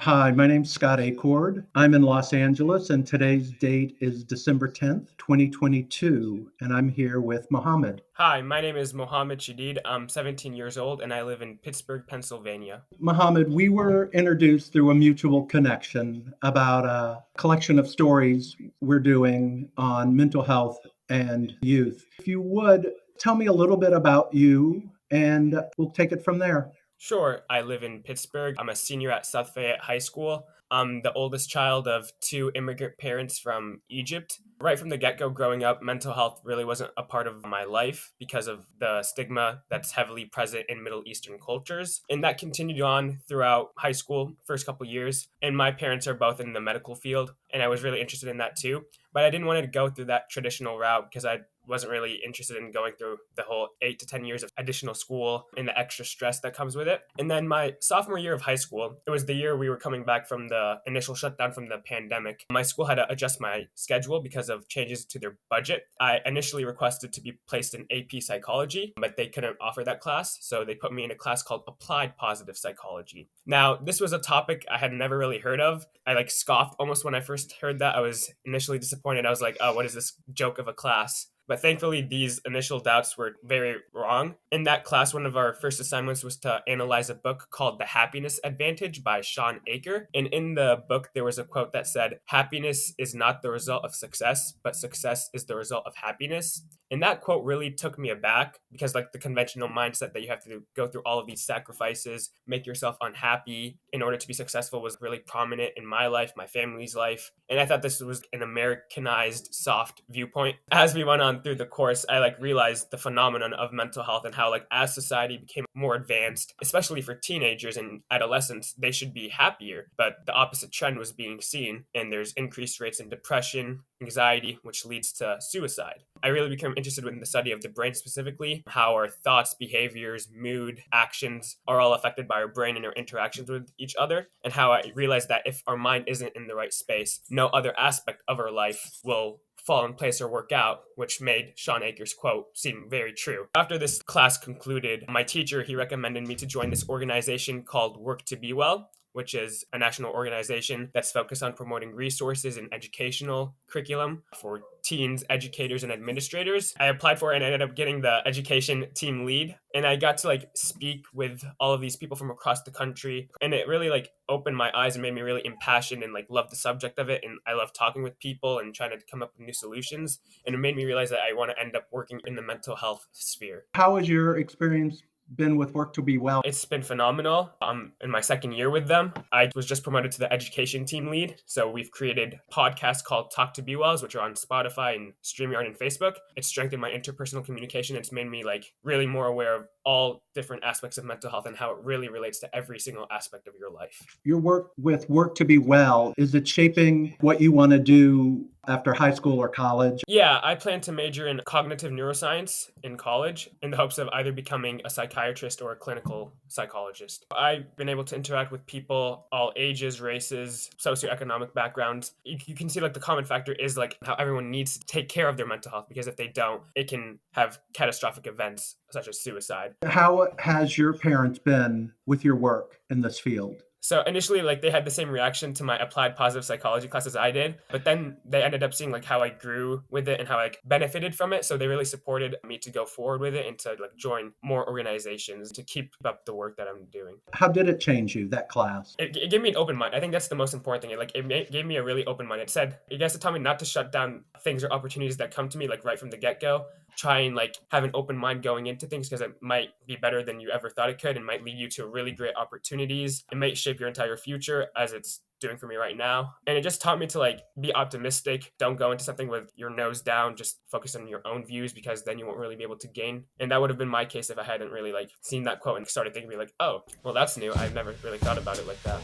Hi, my name's Scott Acord. I'm in Los Angeles, and today's date is December 10th, 2022, and I'm here with Mohammad. Hi, my name is Mohammad Shadid. I'm 17 years old and I live in Pittsburgh, Pennsylvania. Mohammed, we were introduced through a mutual connection about a collection of stories we're doing on mental health and youth. If you would, tell me a little bit about you, and we'll take it from there. Sure, I live in Pittsburgh. I'm a senior at South Fayette High School. I'm the oldest child of two immigrant parents from Egypt. Right from the get go, growing up, mental health really wasn't a part of my life because of the stigma that's heavily present in Middle Eastern cultures. And that continued on throughout high school, first couple years. And my parents are both in the medical field, and I was really interested in that too. But I didn't want to go through that traditional route because I wasn't really interested in going through the whole 8 to 10 years of additional school and the extra stress that comes with it. And then my sophomore year of high school, it was the year we were coming back from the initial shutdown from the pandemic. My school had to adjust my schedule because of changes to their budget. I initially requested to be placed in AP psychology, but they couldn't offer that class. So they put me in a class called applied positive psychology. Now, this was a topic I had never really heard of. I scoffed almost when I first heard that. I was initially disappointed. I was like, oh, what is this joke of a class? But thankfully, these initial doubts were very wrong. In that class, one of our first assignments was to analyze a book called The Happiness Advantage by Shawn Achor. And in the book, there was a quote that said, "Happiness is not the result of success, but success is the result of happiness." And that quote really took me aback because, the conventional mindset that you have to go through all of these sacrifices, make yourself unhappy in order to be successful was really prominent in my life, my family's life. And I thought this was an Americanized, soft viewpoint. As we went on through the course, I realized the phenomenon of mental health and how as society became more advanced, especially for teenagers and adolescents, they should be happier. But the opposite trend was being seen, and there's increased rates in depression, anxiety, which leads to suicide. I really became interested in the study of the brain specifically, how our thoughts, behaviors, mood, actions are all affected by our brain and our interactions with each other, and how I realized that if our mind isn't in the right space, no other aspect of our life will fall in place or work out, which made Shawn Achor's quote seem very true. After this class concluded, my teacher, he recommended me to join this organization called Work to Be Well, which is a national organization that's focused on promoting resources and educational curriculum for teens, educators, and administrators. I applied for it and I ended up getting the education team lead. And I got to speak with all of these people from across the country. And it really opened my eyes and made me really impassioned and love the subject of it. And I love talking with people and trying to come up with new solutions. And it made me realize that I want to end up working in the mental health sphere. How has your experience been with Work to Be Well? It's been phenomenal. I'm in my second year with them. I was just promoted to the education team lead. So we've created podcasts called Talk to Be Wells, which are on Spotify and StreamYard and Facebook. It's strengthened my interpersonal communication. It's made me really more aware of all different aspects of mental health and how it really relates to every single aspect of your life. Your work with Work to Be Well, is it shaping what you want to do after high school or college? Yeah, I plan to major in cognitive neuroscience in college in the hopes of either becoming a psychiatrist or a clinical psychologist. I've been able to interact with people all ages, races, socioeconomic backgrounds. You can see the common factor is how everyone needs to take care of their mental health, because if they don't, it can have catastrophic events such as suicide. How has your parents been with your work in this field? So initially, they had the same reaction to my applied positive psychology class as I did, but then they ended up seeing how I grew with it and how I benefited from it. So they really supported me to go forward with it and to join more organizations to keep up the work that I'm doing. How did it change you, that class? It gave me an open mind. I think that's the most important thing. It gave me a really open mind. It said, it has to tell me not to shut down things or opportunities that come to me right from the get-go. Try and have an open mind going into things, because it might be better than you ever thought it could and might lead you to really great opportunities. It might shape your entire future, as it's doing for me right now. And it just taught me to be optimistic. Don't go into something with your nose down. Just focus on your own views, because then you won't really be able to gain. And that would have been my case if I hadn't really seen that quote and started thinking oh, well, that's new. I've never really thought about it like that.